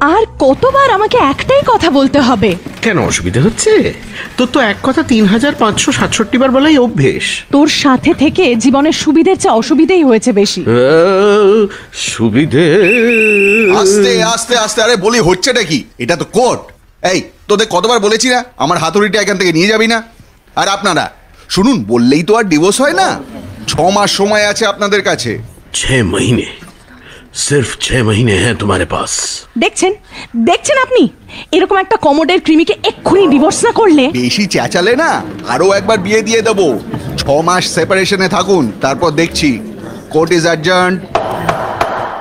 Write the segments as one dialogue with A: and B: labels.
A: আর কতবার আমাকে একটাই কথা বলতে হবে?
B: কেন অসুবিধা হচ্ছে? তোর তো এক কথা 3567 বার বলাই অভ্যেস।
A: তোর সাথে থেকে জীবনের সুবিধের চেয়ে অসুবিধেই হয়েছে বেশি।
B: সুবিধে?
C: আস্তে আস্তে আস্তে। আরে বলি হচ্ছেটা কি? এটা তো কোর্ট। এই তোদের কতবার বলেছি না আমার হাতুড়িটা এখান থেকে নিয়ে যাবি না? আর আপনারা শুনুন, বললেই তো আর ডিভোর্স হয় না। 6 মাস সময় আছে আপনাদের কাছে।
B: 6 महीने, सिर्फ 6 महीने हैं तुम्हारे पास।
A: দেখছেন দেখছেন আপনি, এরকম একটা কমোডের কৃমিকে এক্ষুনি ডিভোর্স না করলে।
C: বেশি চেঁচালে না আরো একবার বিয়ে দিয়ে দেবো। 6 মাস সেপারেশনে থাকুন, তারপর দেখছি। Court is adjourned.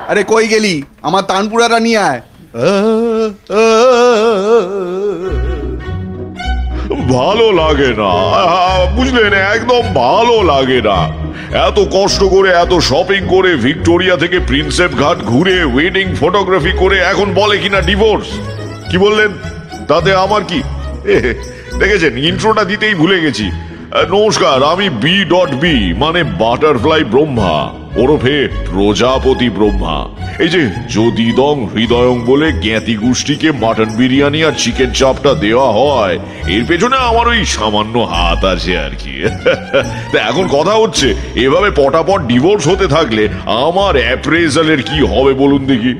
C: আরে কই গেলি? আমার তানপুরাটা নিয়ে আয়।
D: ভালো লাগে না, বুঝলেন, একদম ভালো লাগে না। এত কষ্ট করে, এত শপিং করে, ভিক্টোরিয়া থেকে প্রিন্সেপ ঘাট ঘুরে, ওয়েডিং ফটোগ্রাফি করে এখন বলে কিনা ডিভোর্স। কি বললেন? তাতে আমার কি? দেখেছেন, ইন্ট্রোটা দিতেই ভুলে গেছি। নমস্কার, আমি বি মানে বাটারফ্লাই ব্রহ্মা, ওরফে প্রজাপতি ব্রহ্মা। এই যে যদিদং হৃদয়ং বলে জ্ঞাতি গোষ্ঠীকে মাটন বিরিয়ানি আর চিকেন চাপটা দেওয়া হয়, এর পেছনে আমার ওই সামান্য হাত আছে আর কি। এখন কথা হচ্ছে, এভাবে পটাপট ডিভোর্স হতে থাকলে আমার অ্যাপ্রেজালের কি হবে বলুন দেখি?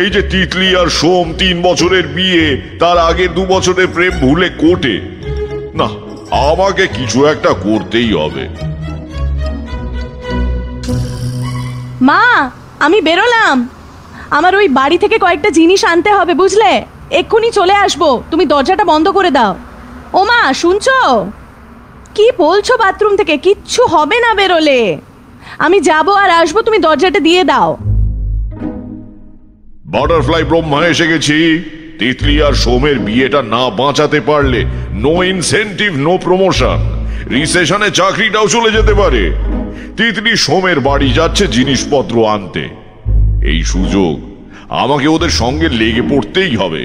D: এই যে তিতলি আর সোম 3 বছরের বিয়ে, তার আগের 2 বছরের প্রেম ভুলে কোর্টে। না, আমাকে কিছু একটা করতেই হবে।
A: মা, আমি বেরোলাম। আমার ওই বাড়ি থেকে কয়েকটা জিনিস আনতে হবে, বুঝলে? এক্ষুনি চলে আসবো, তুমি দরজাটা বন্ধ করে দাও। ও মা, শুনছো? কি বলছো বাথরুম থেকে? কিচ্ছু হবে না বেরোলে। আমি যাবো আর আসবো, তুমি দরজাটা দিয়ে দাও।
D: বাটারফ্লাই ব্রহ্মা এসে গেছি। তিতলি আর সোমের বিয়েটা না বাঁচাতে পারলে নো ইনসেন্টিভ, নো প্রমোশন। রিসেশনে চাকরিটাও চলে যেতে পারে। তিতলি সোমের বাড়ি যাচ্ছে জিনিসপত্র আনতে। এই সুযোগ আমাকে ওদের সঙ্গে লেগে পড়তেই হবে।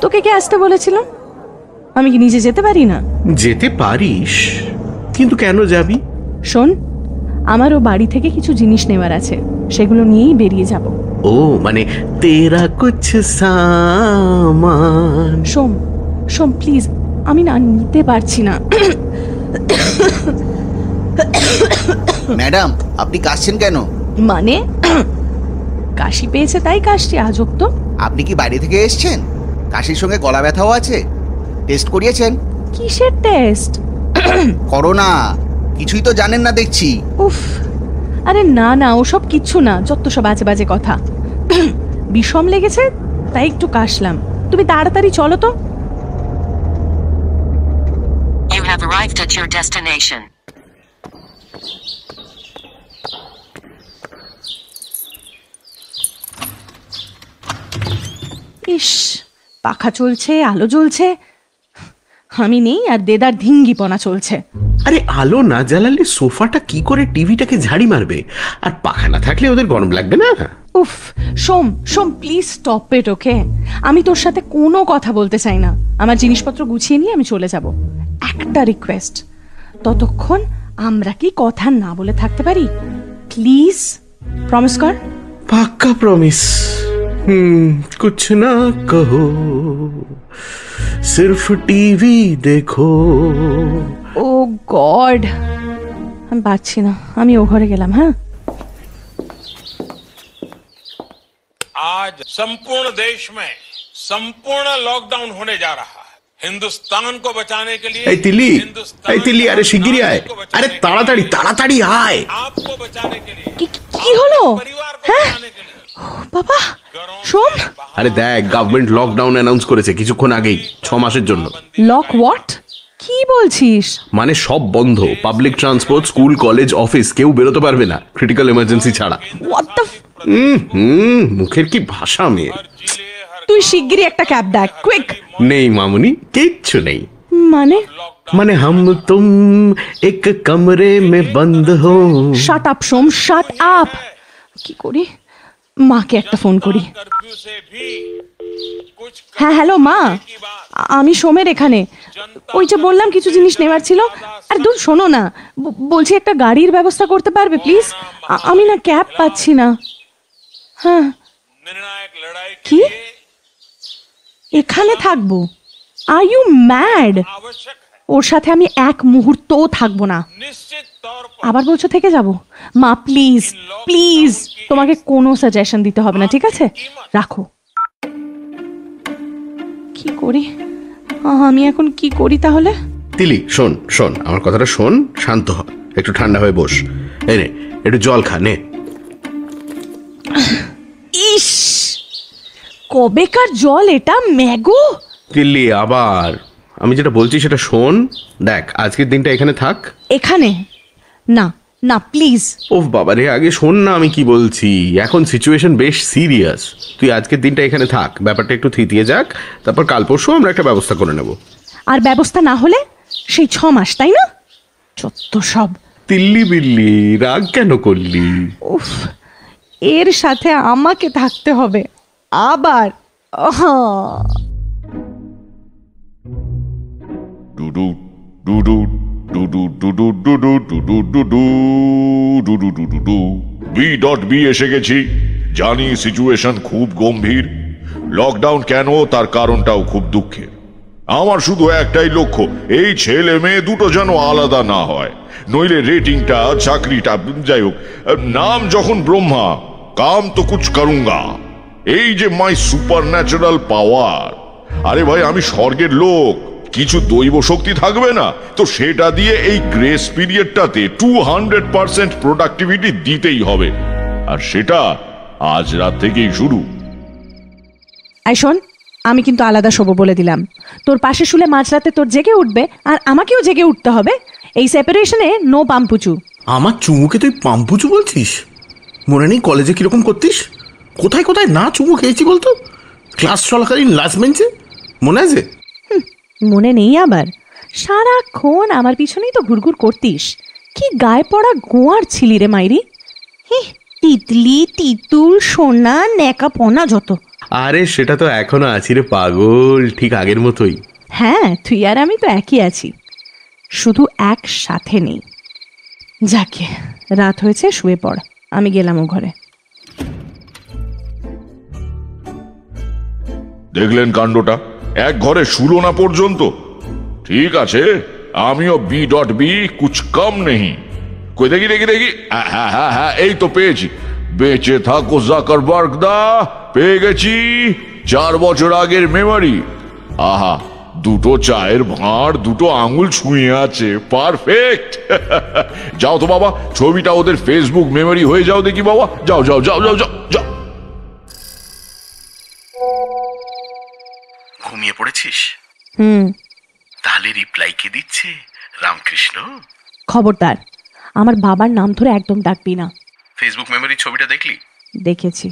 A: তোকে কে আসতে বলেছিল? আমি কি নিজে যেতে পারি না?
B: যেতে পারিস, কিন্তু কেন যাবি?
A: শোন, আমারও বাড়ি থেকে কিছু জিনিস নেওয়ার আছে, সেগুলো নিয়েই বেরিয়ে যাব।
B: ও মানে তেরা কুছ সামান।
A: সোম সোম প্লিজ, আমি না নিতে পারছি না।
C: ম্যাডাম, আপনি কাশছেন কেন?
A: মানে কাশি পেয়েছে তাই কাশছি, আজব তো।
C: আপনি কি বাইরে থেকে এসেছেন? কাশির সঙ্গে গলা ব্যথাও আছে? টেস্ট করিয়েছেন?
A: কিসের টেস্ট?
C: করোনা। কিছুই তো জানেন না দেখছি।
A: উফ, আরে না না, ওসব কিচ্ছু না, যত সব বাজে বাজে কথা। বিষম লেগেছে তাই একটু কাশলাম। তুমি তাড়াতাড়ি চলো তো।
E: You have arrived at your destination.
A: ইস, পাখা চলছে, আলো জ্বলছে, আমি নেই আর দেদার ধিঙ্গিপনা চলছে।
B: আরে আলো না জ্বালালে সোফাটা কি করে টিভিটাকে ঝাড়ি মারবে? আর পাখা না থাকলে ওদের গরম লাগবে না?
A: উফ, সোম সোম প্লিজ স্টপ ইট, ওকে? আমি তোর সাথে কোনো কথা বলতে চাই না। আমার জিনিসপত্র গুছিয়ে নিয়ে আমি চলে যাব। একটা রিকোয়েস্ট, ততক্ষণ আমরা কি কথা না বলে থাকতে পারি? প্লিজ প্রমিস কর।
B: পাক্কা প্রমিস। कुछ ना कहो, सिर्फ टीवी देखो।
A: ও গড, আমি পারছি না, আমি ও ঘরে গেলাম। হ্যাঁ,
F: आज संपूर्ण देश में संपूर्ण लॉकडाउन होने जा रहा है। हिंदुस्तान को बचाने के लिए।
B: এই তিলি, আরে শিগগিরই আয়। আরে তাড়াতাড়ি তাড়াতাড়ি আয়।
F: आपको बचाने के लिए,
A: কি হলো?
F: परिवार को
A: হ্যাঁ
F: बचाने के लिए।
A: বাবা, সোম।
B: আরে দেখ, গভর্নমেন্ট লকডাউন অ্যানাউন্স করেছে কিছুক্ষণ আগেই, 6 মাসের জন্য।
A: Lock what? কি বলছিস?
B: মানে সব বন্ধ, public transport, school, college, office, কেউ বেরোতে পারবে না ক্রিটিক্যাল এমার্জেন্সি ছাড়া।
A: What the?
B: মুখের কি ভাষা মেয়ে।
A: তুই শিগগিরই একটা ক্যাব ডাক, কুইক।
B: নেই মামুনি, কিচ্ছু নেই।
A: মানে
B: হাম তুম এক কমরে মে বন্ধ হো।
A: শাট আপ সোম, শাট আপ। কি করি? মাকে একটা ফোন করি।
F: कर्फ्यू से भी कुछ
A: হ্যাঁ হ্যালো মা, আমি সোমের এখানে। ওই যে বললাম কিছু জিনিস নেওয়ার ছিল। আর দূর শোনো না, বলছি একটা গাড়ির ব্যবস্থা করতে পারবে প্লিজ? আমি না ক্যাব পাচ্ছি না। হ্যাঁ
F: निर्णायक लड़ाई के
A: কি?
F: लिए
A: এখানে থাকবো? Are you mad?
F: आवश्यक है।
A: ওর সাথে আমি এক মুহূর্তও থাকবো না।
F: निश्चित तौर पर
A: আবার বলছো থেকে যাব? মা প্লিজ প্লিজ, তোমাকে কোনো সাজেশন দিতে হবে না, ঠিক আছে? রাখো। কি করি আমি এখন, কি করি তাহলে?
B: তিলি শোন শোন, আমার কথাটা শোন, শান্ত হ, একটু ঠান্ডা হয়ে বস। এই নে একটু জল খা, নে।
A: ইস, কবেকার জল এটা, ম্যাগো।
B: তিল্লি আবার, আমি যেটা বলছি সেটা শোন। দেখ আজকের দিনটা এখানে থাক।
A: এখানে না না প্লিজ।
B: ওফ বাবা রে, আগে শোন না আমি কি বলছি। এখন সিচুয়েশন বেশ সিরিয়াস। তুই আজকের দিনটা এখানে থাক, ব্যাপারটা একটু থিতিয়ে যাক, তারপর কাল পরশু আমরা একটা ব্যবস্থা করে নেব।
A: আর ব্যবস্থা না হলে সেই 6 মাস, তাই না? যত সব।
B: তিল্লি বিল্লি, রাগ কেন করলি?
A: উফ, এর সাথে আমাকে থাকতে হবে আবার।
D: ডুডু ডুডু ডুডু ডুডু ডুডু ডুডু ডুডু ডুডু ডুডু ডু বি এসে গেছি। জানি সিচুয়েশন খুব গম্ভীর। লকডাউন কেন তার কারণটাও খুব দুঃখের। আমার শুধু একটাই লক্ষ্য, এই ছেলে মেয়ে দুটো যেন আলাদা না হয়, নইলে রেটিংটা, চাকরিটা, যাই হোক, নাম যখন ব্রহ্মা, কাম তো কুছ করুঙ্গা। এই যে মাই সুপার ন্যাচারাল পাওয়ার, আরে ভাই আমি স্বর্গের লোক, কিছু দৈব শক্তি থাকবে না তো সেটা দিয়ে এই গ্রেস পিরিয়ডটাতে 200% প্রোডাক্টিভিটি দিতেই হবে, আর সেটা আজ রাত থেকেই শুরু।
A: আই শোন, আমি কিন্তু আলাদা শোবো বলে দিলাম। তোর পাশে শুলে মাঝরাতে তোর জেগে উঠবে, আর আমাকেও জেগে উঠতে হবে। এই সেপারেশনে নো পাম্পুচু।
G: আমার চুমুকে তুই পাম্পুচু বলছিস? মনে নেই কলেজে কিরকম করতিস? কোথায় কোথায় না চুমু খেয়েছি বলতো? ক্লাস চলাকালীন লাস্ট বেঞ্চে, মনে আছে?
A: মনে নেই আবার? সারাক্ষণ আমার পিছনেই তো ঘুরঘুর করতিস। কি গায়ে পড়া গোয়ার ছিলি রে মাইরি। তিতলি, তিতুল, সোনা, ন্যাকাপনা যত।
B: আরে সেটা তো এখনো আছি রে পাগল, ঠিক আগের মতোই।
A: হ্যাঁ, তুই আর আমি তো একই আছি, শুধু একসাথে নেই। যাকে, রাত হয়েছে, শুয়ে পড়। আমি গেলাম ও ঘরে।
D: দেখলেন কাণ্ডটা? এক ঘরে শুলো না পর্যন্ত। ঠিক আছে, আমিও বি কুছ কম নেই। কই দেখি দেখি দেখি, হ্যাঁ হ্যাঁ হ্যাঁ, এই তো পেয়েছি। বেঁচে থাকো জাকারবার্গ দা, পেয়ে গেছি 4 বছর আগের মেমোরি। আহা, দুটো চায়ের ভাঁড়, দুটো আঙুল ছুঁয়ে আছে, পারফেক্ট। যাও তো বাবা, ছবিটা ওদের ফেসবুক মেমোরি হয়ে যাও দেখি বাবা, যাও যাও যাও যাও যাও যাও।
G: ঘুমিয়ে পড়েছিস?
B: তাহলে রিপ্লাই কে দিচ্ছে? রামকৃষ্ণ?
A: খবরদার, আমার বাবার নাম ধরে একদম ডাকবি না।
B: ফেসবুক মেমোরি ছবিটা দেখলি?
A: দেখেছি।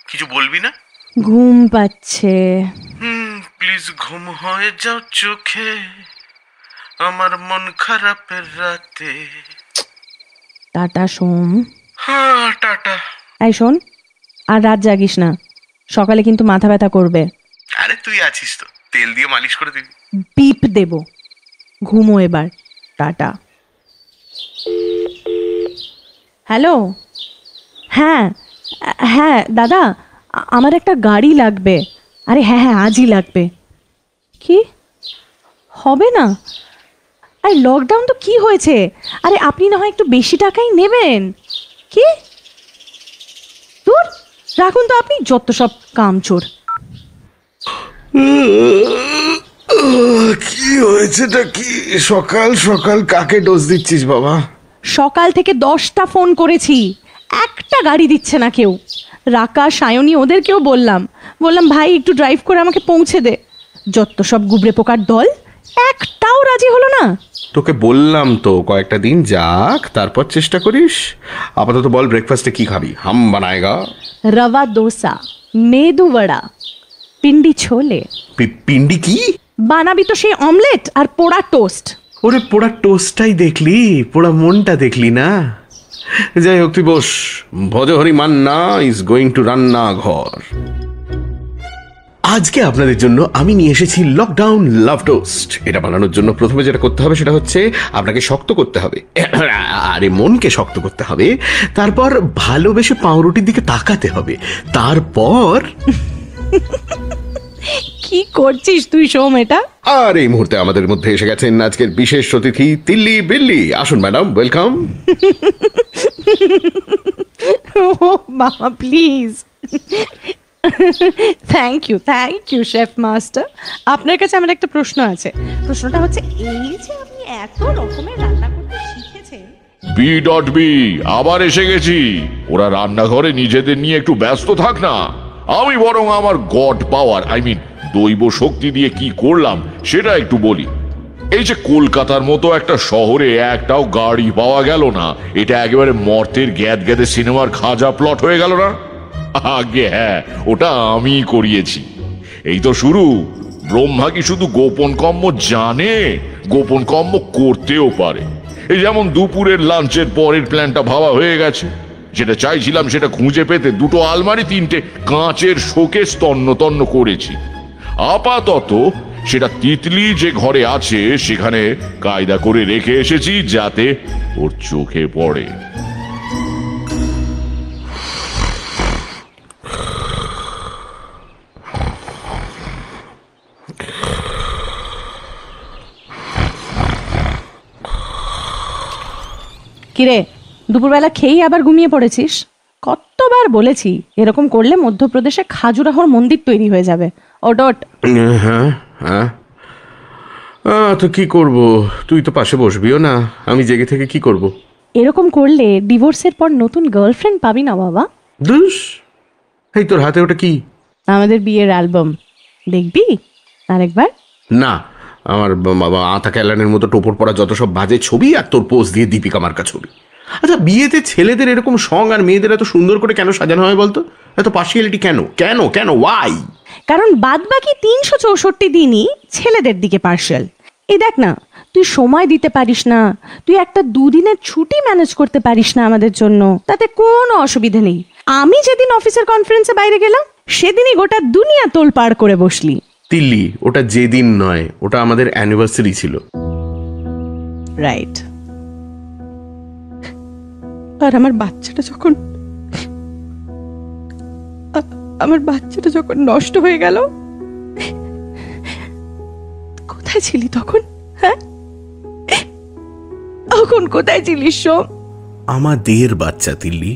B: কিছু বলবি না?
A: ঘুম পাচ্ছে।
B: প্লিজ ঘুম হয়ে যাও চোখে, আমার মন খারাপের রাতে।
A: টাটা সোম।
B: হ্যাঁ টাটা।
A: এই শোন, আর রাত জাগিস না, সকালে কিন্তু মাথা ব্যথা করবে।
B: আরে তুই আছিস তো, তেল দিয়ে মালিশ করে দিবি।
A: বিপ দেব। ঘুমো এবার, টাটা। হ্যালো, হ্যাঁ হ্যাঁ দাদা, আমার একটা গাড়ি লাগবে। আরে হ্যাঁ হ্যাঁ, আজই লাগবে। কি হবে না? আরে লকডাউন তো কি হয়েছে? আরে আপনি না হয় একটু বেশি টাকাই নেবেন। কি? দূর, রাখুন তো আপনি, যত সব কামচোর।
G: কি হয়েছেটা কি? সকাল সকাল কাকে ডোজ দিচ্ছিস বাবা?
A: সকাল থেকে 10টা ফোন করেছি, একটা গাড়ি দিচ্ছে না কেউ। রাকা, সায়নী, ওদেরকেও বললাম ভাই একটু ড্রাইভ করে আমাকে পৌঁছে দে। যত সব গুবরে পোকার দল, একটাও রাজি হলো না।
B: তোকে বললাম তো কয়েকটা দিন যাক, তারপর চেষ্টা করিস। আপাতত বল, ব্রেকফাস্টে কি খাবি? হাম বানায়েগা।
A: রवा डोसा, मेदू वड़ा, पिंडी छोले।
B: পিন্ডি কি?
A: বানাবি তো সেই অমলেট আর পোড়া টোস্ট।
B: ওরে পোড়া টোস্টটাই দেখলি, পোড়া মনটা দেখলি না? যাই হোক, তুই বস। Bhajahari Manna is going to রান্না ঘর। আজকে আপনাদের জন্য আমি নিয়ে এসেছি লকডাউন লাভ টোস্ট। এটা বানানোর জন্য প্রথমে যেটা করতে হবে সেটা হচ্ছে আপনাকে শক্ত করতে হবে, আরে মনকে শক্ত করতে হবে। তারপর ভালোবেসে পাউরুটির দিকে তাকাতে হবে। তারপর
A: কি করছিস তুই সোম এটা?
B: আর এই মুহূর্তে আমাদের মধ্যে এসে গেছেন আজকের বিশেষ অতিথি তিল্লি বিল্লি। আসুন ম্যাডাম, ওয়েলকাম।
A: ও মামা please. Thank you chef master. আপনার কাছে আমার একটা প্রশ্ন আছে। প্রশ্নটা হচ্ছে এই যে আপনি এত রকমের রান্না করতে শিখেছেন।
D: বি আবার এসে গেছি। ওরা রান্নাঘরে নিজেদের নিয়ে একটু ব্যস্ত থাক না, আমি বরং আমার গড পাওয়ার দৈব শক্তি দিয়ে কি করলাম সেটা একটু বলি। এই যে কলকাতার মতো একটা শহরে একটাও গাড়ি পাওয়া গেল না, এটা একেবারে মর্তের গ্যাদ গ্যাদে সিনেমার খাজা প্লট হয়ে গেল না? আগে হ্যাঁ, ওটা আমি করিয়েছি। এই তো শুরু। ব্রহ্মা কি শুধু গোপন কর্ম জানে, গোপন কর্ম করতেও পারে। এই যেমন দুপুরের লাঞ্চের পরের প্ল্যানটা ভাবা হয়ে গেছে। যেটা চাইছিলাম সেটা খুঁজে পেতে দুটো আলমারি, তিনটে কাঁচের শোকেস তন্ন তন্ন করেছি। আপাতত সেটা তিতলি যে ঘরে আছে সেখানে কায়দা করে রেখে এসেছি যাতে ওর চোখে পড়ে।
A: কিরে, দুপুরবেলা খেয়েই আবার ঘুমিয়ে পড়েছিস? কতবার বলেছি এরকম করলে মধ্যপ্রদেশে খাজুরাহর মন্দির তৈরি হয়ে যাবে। ওট।
B: হ্যাঁ হ্যাঁ, তো কি করব? তুই তো পাশে বসবিও না, আমি জেগে থেকে কি করব?
A: এরকম করলে ডিভোর্সের পর নতুন গার্লফ্রেন্ড পাবি না বাবা।
B: দুস, এই তোর হাতে ওটা কি?
A: আমাদের বিয়ের অ্যালবাম, দেখবি আরেকবার?
B: না, আমার বাবা আতা ক্যালানের মতো টোপর পড়া যত সব বাজে ছবি আর তোর পোজ দিয়ে দীপিকা মার্কা ছবি। আচ্ছা, বিয়েতে ছেলেদের এরকম সং আর মেয়েদের এত সুন্দর করে কেন সাজানো হয় বলতো? এত পার্সিয়ালিটি কেন কেন কেন ওয়াই?
A: কারণ বাদ বাকি 364 দিনই ছেলেদের দিকে পার্শিয়াল। এই দেখ না, তুই সময় দিতে পারিস না, তুই একটা 2 দিনের ছুটি ম্যানেজ করতে পারিস না আমাদের জন্য, তাতে কোনো অসুবিধা নেই। আমি যেদিন অফিসের কনফারেন্সে বাইরে গেলাম সেদিনই গোটা দুনিয়া তোলপাড় করে বসলি।
B: তিল্লি, ওটা যেদিন নয়, ওটা আমাদের অ্যানিভার্সারি ছিল।
A: রাইট। আর আমার বাচ্চাটা যখন নষ্ট হয়ে গেল, কোথায় ছিলি তখন? হ্যাঁ, তখন কোথায় ছিলিস সোম?
G: আমাদের বাচ্চা তিল্লি,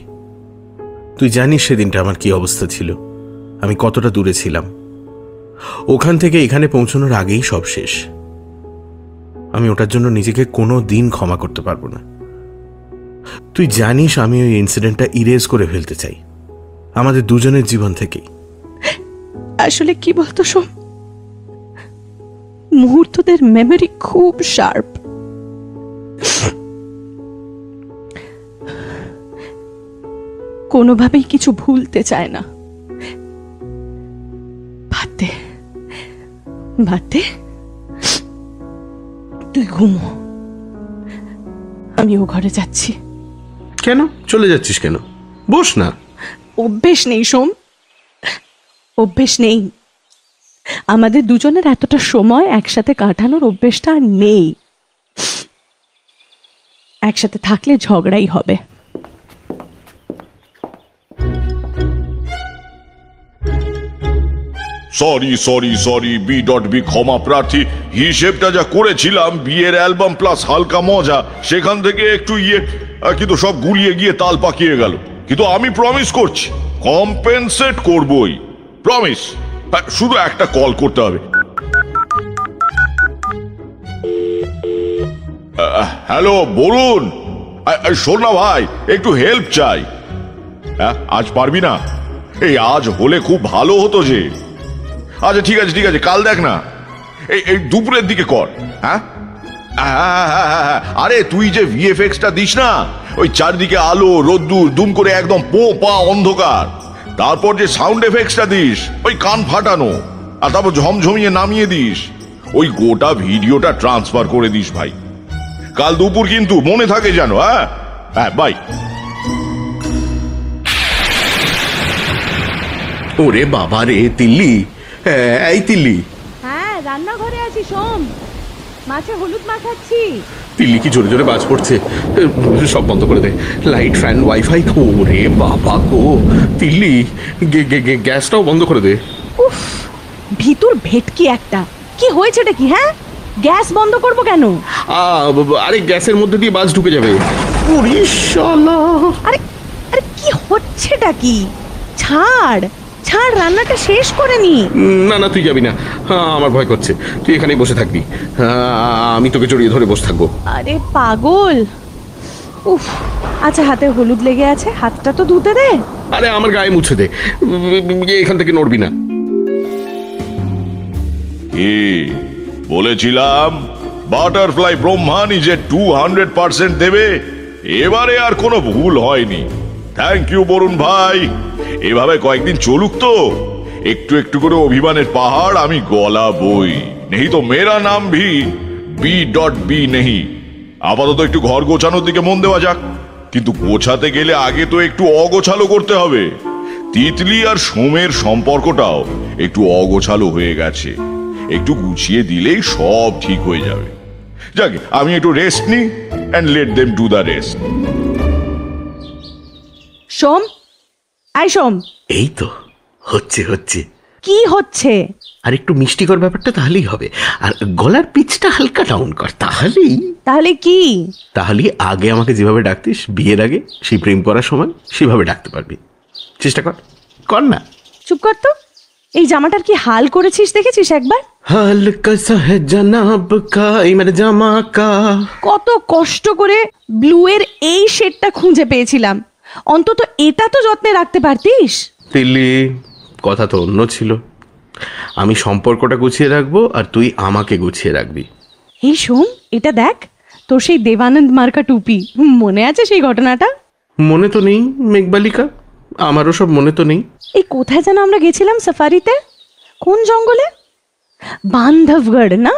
G: তুই জানিস সেদিনটা আমার কি অবস্থা ছিল, আমি কতটা দূরে ছিলাম। ওখান থেকে এখানে পৌঁছানোর আগেই সব শেষ। আমি ওটার জন্য নিজেকে কোনো দিন ক্ষমা করতে পারবো না। তুই জানিস আমি ওই ইনসিডেন্টটা ইরেজ করে ফেলতে চাই আমাদের দুজনের জীবন থেকেই।
A: আসলে কি বলতো সোম, মুহূর্তদের মেমরি খুব শার্প। কোনোভাবেই কিছু ভুলতে চায় না। বাদ দে, তুই ঘুমো, আমি ও ঘরে যাচ্ছি।
B: কেন চলে যাচ্ছিস? কেন? বস না।
A: অভ্যেস নেই সোম, অভ্যেস নেই। আমাদের দুজনের এতটা সময় একসাথে কাটানোর অভ্যেসটা আর নেই। একসাথে থাকলে ঝগড়াই হবে।
D: সরি বি ক্ষমা প্রার্থী। হিসেবটা যা করেছিলাম বিয়ের অ্যালবাম প্লাস হালকা মজা, সেখান থেকে একটু কিন্তু সব গুলিয়ে গিয়ে তাল পাকিয়ে গেল। কিন্তু আমি প্রমিস করছি কম্পেনসেট করবই, প্রমিস। শুধু একটা কল করতে হবে। হ্যালো, বলুন। শোন না ভাই, একটু হেল্প চাই। আজ পারবি না? এই আজ হলে খুব ভালো হতো যে। আচ্ছা ঠিক আছে, কাল দেখ না, এই দুপুরের দিকে কর। হ্যাঁ, আরে তুই যে ভিএফএক্সটা দিস না, ওই চারদিকে আলো রোদ্দুর দুম করে একদম পো পা অন্ধকার, তারপর যে সাউন্ড এফেক্টসটা দিস ওই কান ফাটানো, আর তারপর ঝমঝমিয়ে নামিয়ে দিস, ওই গোটা ভিডিওটা ট্রান্সফার করে দিস ভাই। কাল দুপুর কিন্তু মনে থাকে যেন। হ্যাঁ, বাই।
B: ওরে বাবা রে, তিল্লি, এই তিল্লি।
A: হ্যাঁ, রান্নাঘরে আছি সোম, মাছে হলুদ মাখাচ্ছি।
B: তিল্লি কি জোরে জোরে বাজ পড়ছে, সব বন্ধ করে দে, লাইট, ফ্যান, ওয়াইফাই। ওরে বাবা গো, তিল্লি গ্যাসটাও বন্ধ করে দে।
A: উফ, ভিতর ভেটকি একটা। কি হয়েছেটা কি? হ্যাঁ, গ্যাস বন্ধ করব কেন?
B: আরে গ্যাসের মধ্যে দিয়ে বাজ ঢুকে যাবে। ওরে শালা,
A: আরে আরে কি হচ্ছেটা কি? ছাড় ছাড়, রান্নাটা শেষ করে নি।
B: না না, তুই যাবি না, আমার ভয় করছে। তুই এখানেই বসে থাকবি, আমি তোকে জড়িয়ে ধরে বসে থাকবো।
A: আরে পাগল, উফ। আচ্ছা, হাতে হলুদ লেগে আছে, হাতটা তো ধুতে দে।
B: আরে আমার গায়ে মুছে দে, এখান থেকে নড়বি না।
D: কি বলেছিলাম, বাটারফ্লাই ব্রহ্মা নিজে 200% দেবে। এবারে আর কোনো ভুল হয়নি। থ্যাংক ইউ বরুণ ভাই। এভাবে কয়েকদিন চলুক তো, একটু একটু করে অভিমানের পাহাড় আমি গলাবই। নেই তো মেরা নাম ভি বি নেই। আপাতত একটু ঘর গোছানোর দিকে মন দেওয়া যাক, কিন্তু গোছাতে গেলে আগে তো একটু অগোছালো করতে হবে। তিতলি আর সোমের সম্পর্কটাও একটু অগোছালো হয়ে গেছে, একটু গুছিয়ে দিলেই সব ঠিক হয়ে যাবে। যাকে আমি একটু রেস্ট নিই, and let them do the rest.
A: Som, I Som.
B: এই তো হচ্ছে হচ্ছে।
A: কি হচ্ছে?
B: আর একটু মিষ্টিকর ব্যাপারটা তাহলেই হবে, আর গলার পিচটা হালকা ডাউন কর, তাহলেই।
A: তাহলে কি?
B: তাহলে আগে আমাকে যেভাবে ডাকতিস বিয়ের আগে, সেই প্রেম করার সময়, সেভাবে ডাকতে পারবি। চেষ্টা কর, কর না।
A: চুপ কর তো। এই জামাটার কি হাল করেছিস দেখেছিস একবার?
B: হালকা সাহে জনাব কা, এই মানে জামা কা।
A: কত কষ্ট করে ব্লু এর এই শেডটা খুঁজে পেয়েছিলাম, অন্তত এটা তো যত্নে রাখতে পারতিস।
B: তিল্লি, কথা তো অন্য ছিল। আমি সম্পর্কটা গুছিয়ে রাখবো, আর তুই আমাকে গুছিয়ে রাখবি।
A: এই শোন, এটা দেখ, তোর সেই দেবানন্দ মার্কা টুপি। মনে আছে সেই ঘটনাটা?
B: মনে তো নেই মেঘবালিকা, আমারও সব মনে তো নেই।
A: এই কোথায় যেন আমরা গেছিলাম সাফারিতে, কোন জঙ্গলে? বান্ধবগড় না?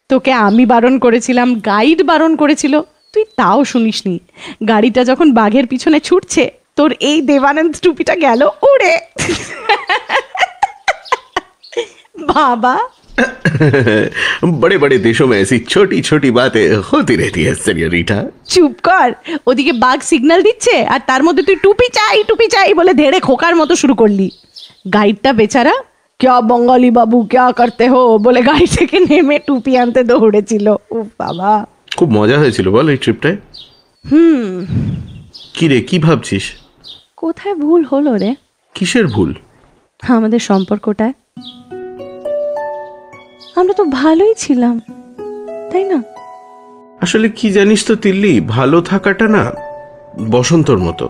A: তোকে আমি বারণ করেছিলাম, গাইড বারণ করেছিল, তুই তাও শুনিসনি। গাড়িটা যখন বাঘের পিছনে ছুটছে, তোর এই দেবানন্দ টুপিটা গেল উড়ে। বাবা,
B: बड़े बड़े देशों में ऐसी छोटी छोटी बातें होती रहती है सेनियोरिटा।
A: চুপ কর। ওদিকে বাঘ সিগন্যাল দিচ্ছে, আর তার মধ্যে তুই টুপি চাই বলে ধেড়ে খোকার মতো শুরু করলি। গাইডটা বেচারা, ক্যা বঙ্গালী বাবু ক্যা করতে হো বলে গাড়ি থেকে নেমে টুপি আনতে দৌড়েছিল। ও বাবা,
B: খুব মজা হয়েছিল বল এই ট্রিপটায়। কি রে, কি ভাবছিস?
A: কোথায় ভুল হলো রে?
B: কিসের ভুল?
A: আমাদের সম্পর্কটায়। আমরা তো ভালোই ছিলাম, তাই না?
B: আসলে কি জানিস তো তিল্লি, ভালো থাকাটা না বসন্তর মতো।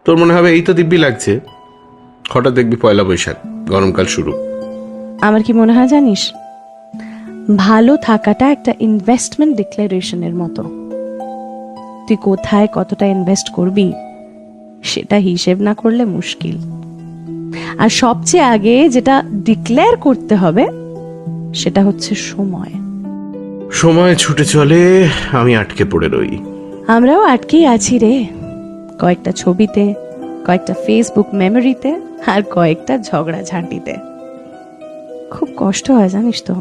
B: তোর মনে হবে এই তো দিব্যি লাগছে, হঠাৎ দেখবি পয়লা বৈশাখ, গরমকাল শুরু।
A: আমার কি মনে হয় জানিস, ভালো থাকাটা একটা ইনভেস্টমেন্ট ডিক্লারেশনের মতো। তুই কোথায় কতটা ইনভেস্ট করবি সেটা হিসেব না করলে মুশকিল। আর সবচেয়ে আগে যেটা ডিক্লেয়ার করতে হবে সেটা হচ্ছে সময়।
B: সময় ছুটে চলে, আমি আটকে পড়ে রই।
A: আমরাও আটকেই আছি রে, কয়েকটা ছবিতে, কয়েকটা ফেসবুক মেমোরিতে, আর কয়েকটা ঝগড়া ঝাঁটিতে। খুব কষ্ট হয় জানিস তো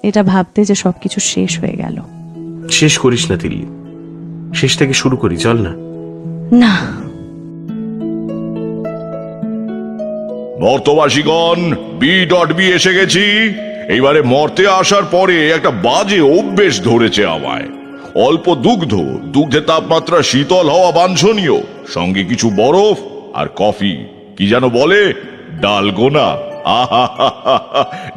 A: এটা ভাবতে যে সবকিছু শেষ হয়ে গেল।
B: শেষ করিস না তিল্লি, শেষ থেকে শুরু করি, চল না।
A: না,
D: মর্তবাসীগণ, বি এসে গেছি। এইবারে মর্তে আসার পরে একটা বাজে অভ্যেস ধরেছে আমায়। অল্প দুগ্ধের তাপমাত্রা শীতল হওয়া বাঞ্ছনীয়, সঙ্গে কিছু বরফ আর কফি। কি যেন বলে, ডালগোনা। আহা,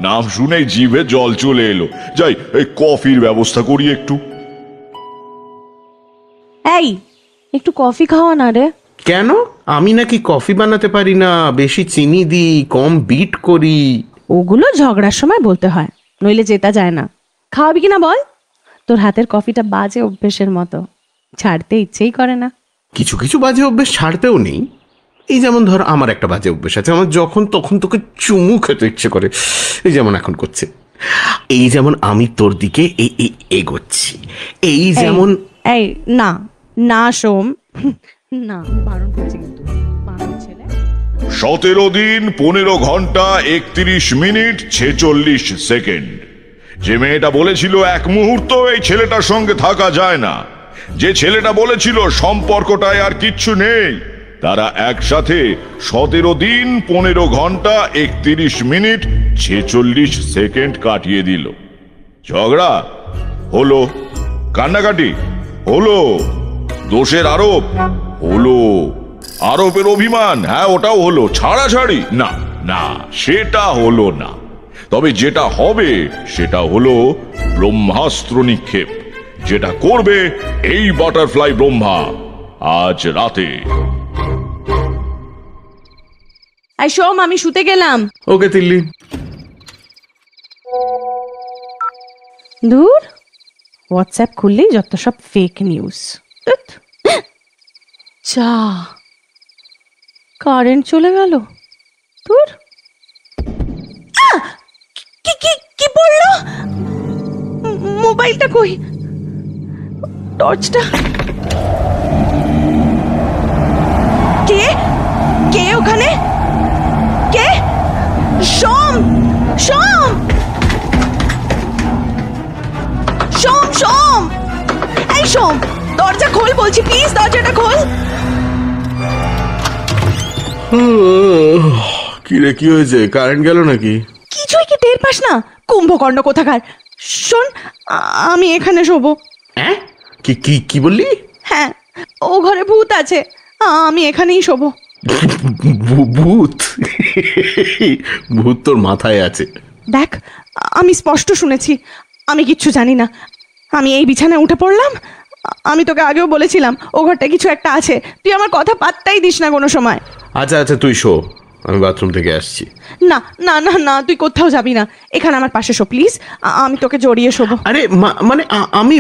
D: নাম শুনেই জিভে জল চলে এলো। যাই, এই কফির ব্যবস্থা করি একটু।
A: এই একটু কফি খাওয়া না রে।
B: কেন? আমি নাকি কফি বানাতে পারি না, বেশি চিনি দিই, কম বিট করি।
A: ওগুলো ঝগড়ার সময় বলতে হয়, নইলে জেতা যায় না। খাওয়াবি কিনা বল? তোর হাতের কফিটা বাজে অভ্যেসের মতো, ছাড়তে ইচ্ছেই করে না।
B: কিছু কিছু বাজে অভ্যেস ছাড়তেও নেই। এই যেমন ধর, আমার একটা বাজে অভ্যেস আছে, আমার যখন তখন তোকে চুমু খেতে ইচ্ছে করে, এই যেমন এখন করছে। এই যেমন আমি তোর দিকে এই এগোচ্ছি, এই যেমন।
A: এই না না সোম, না, বারণ করছি কিন্তু, বারণ ছেলে।
D: 17 দিন 15 ঘন্টা 31 মিনিট 46 সেকেন্ড। যে মেয়েটা বলেছিল এক মুহূর্ত এই ছেলেটার সঙ্গে থাকা যায় না, যে ছেলেটা বলেছিল সম্পর্কটায় আর কিচ্ছু নেই, তারা একসাথে 17 দিন 15 ঘন্টা 31 মিনিট 46 সেকেন্ড কাটিয়ে দিল। ঝগড়া হলো, কান্নাকাটি হলো, দোষের আরোপ হলো, আরোপের অভিমান, হ্যাঁ ওটাও হলো, ছাড়াছাড়ি না, না সেটা হলো না। তবে যেটা হবে সেটা হলো ব্রহ্মাস্ত্র নিক্ষেপ, যেটা করবে এই বাটারফ্লাই ব্রহ্মা আজ রাতে।
A: এই সোম, আমি শুতে গেলাম।
G: ওকে তিল্লি।
A: দূর, হোয়াটসঅ্যাপ খুললেই যত সব ফেক নিউজ। চা, কারেন্ট চলে গেল। দূর, কি কি কি পড়লো? মোবাইলটা কই? টর্চটা? কে কে ওখানে? কে? সোম, সোম, সোম, সোম, এই সোম, দরজা খোল বলছি, প্লিজ দরজাটা খোল।
G: কি রে, কি হয়েছে? কারেন্ট গেল নাকি?
A: কিছুই কি টের পাস না? কুম্ভকর্ণ কোথাকার। শোন, আমি এখানে শোবো।
G: হ্যাঁ, কি কি কি বললি?
A: হ্যাঁ, ও ঘরে ভূত আছে, আমি এখানেই শোবো।
G: ভূত? ভূত তোর মাথায় আছে।
A: দেখ, আমি স্পষ্ট শুনেছি, আমি কিচ্ছু জানি না। আমি এই বিছানায় উঠে পড়লাম। আমি তোকে আগেও বলেছিলাম ও ঘরটা কিছু একটা আছে, তুই আমার কথা পাত্তাই দিস না কোনো সময়।
G: আচ্ছা আচ্ছা, তুই শো, আমি বাথরুম থেকে আসছি।
A: না না না না, তুই কোথাও যাবি না, এখানে আমার পাশে শো প্লিজ। আমি তোকে জড়িয়ে শোবো।
G: আরে মানে আমি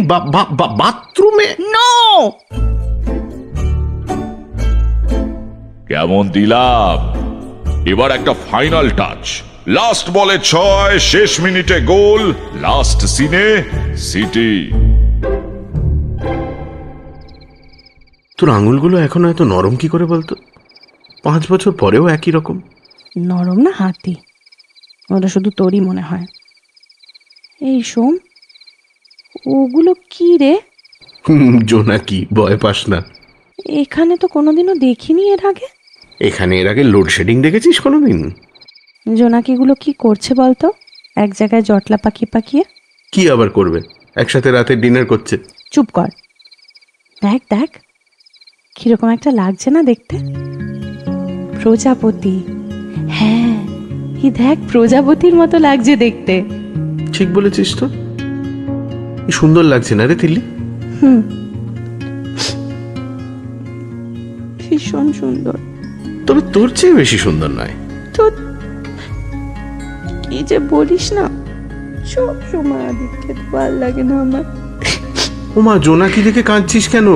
G: বাথরুমে?
A: নো।
D: কেমন দিলাম? এবার একটা ফাইনাল টাচ। লাস্ট বলে 6, শেষ মিনিটে গোল, লাস্ট সিনে সিটি।
G: তোর আঙুলগুলো এখনো এত নরম কি করে বলতো? 5 বছর পরেও একই রকম।
A: নরম না হাতি, ওটা শুধু তোরই মনে হয়। এই সোম, ওগুলো কি রে?
G: জোনাকি, ভয় পাস না।
A: এখানে তো কোনোদিনও দেখিনি এর আগে।
G: এখানে এর আগে লোডশেডিং দেখেছিস কোনোদিন?
A: জোনাকিগুলো কি করছে বলতো, এক জায়গায় জটলা পাকিয়ে পাকিয়ে?
G: কি আবার করবে? একসাথে রাতে ডিনার করছে।
A: চুপ কর, দেখ দেখ কিরকম একটা লাগছে না দেখতে? প্রজাপতি। হ্যাঁ, এই দেখ, প্রজাপতির মতো লাগছে দেখতে।
G: ঠিক বলেছিস তো, কি সুন্দর লাগছে না রে তিল্লি?
A: ভীষণ সুন্দর।
G: তবে তোর চেয়ে বেশি সুন্দর নয়।
A: তো কি যে বলিস না, সব সময় দেখতে ভালো লাগে না আমার।
G: ওমা, জোনাকি দেখে কাঁদছিস কেন?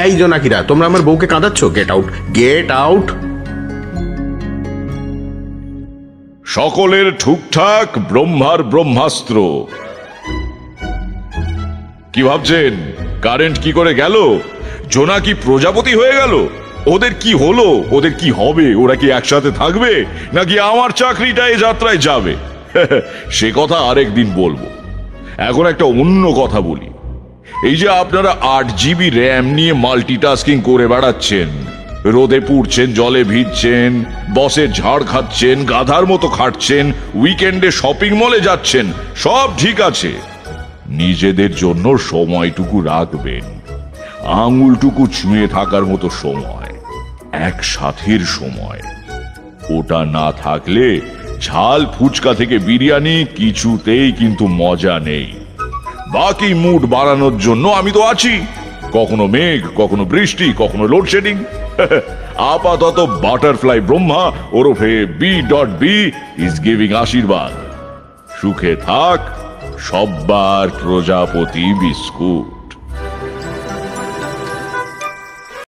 G: এই জোনাকিরা, তোমরা আমার বউকে কাঁদাচ্ছ? Get out, get out.
D: সকলের ঠুকঠাক ব্রহ্মার ব্রহ্মাস্ত্র। কি ভাবছেন কারেন্ট কি করে গেল? জোনাকি প্রজাপতি হয়ে গেল? ওদের কি হলো? ওদের কি হবে? ওরা কি একসাথে থাকবে, নাকি আমার চাকরিটা এই যাত্রায় যাবে? সে কথা আরেকদিন বলবো। এখন একটা অন্য কথা বলি। এই যে আপনারা 8 GB র্যাম নিয়ে মাল্টিটাস্কিং করে বেড়াচ্ছেন, রোদে পুড়ছেন, জলে ভিজছেন, বসের ঝাড় খাচ্ছেন, গাধার মতো খাটছেন, উইকেন্ডে শপিং মলে যাচ্ছেন, সব ঠিক আছে। নিজেদের জন্য সময়টুকু রাখবেন, আঙুলটুকু ছুঁয়ে থাকার মতো সময়, এক সাথীর সময়। ওটা না থাকলে ঝাল ফুচকা থেকে বিরিয়ানি কিছুতেই কিন্তু মজা নেই। বাকি মুড বাড়ানোর জন্য আমি তো আছি। কখনো মেঘ, কখনো বৃষ্টি, কখনো লোডশেডিং। আপাতত বাটারফ্লাই ব্রহ্মা ওরফে B.B ইজ গিভিং আশীর্বাদ। সুখে থাক সব্বার প্রজাপতি বিস্কুট।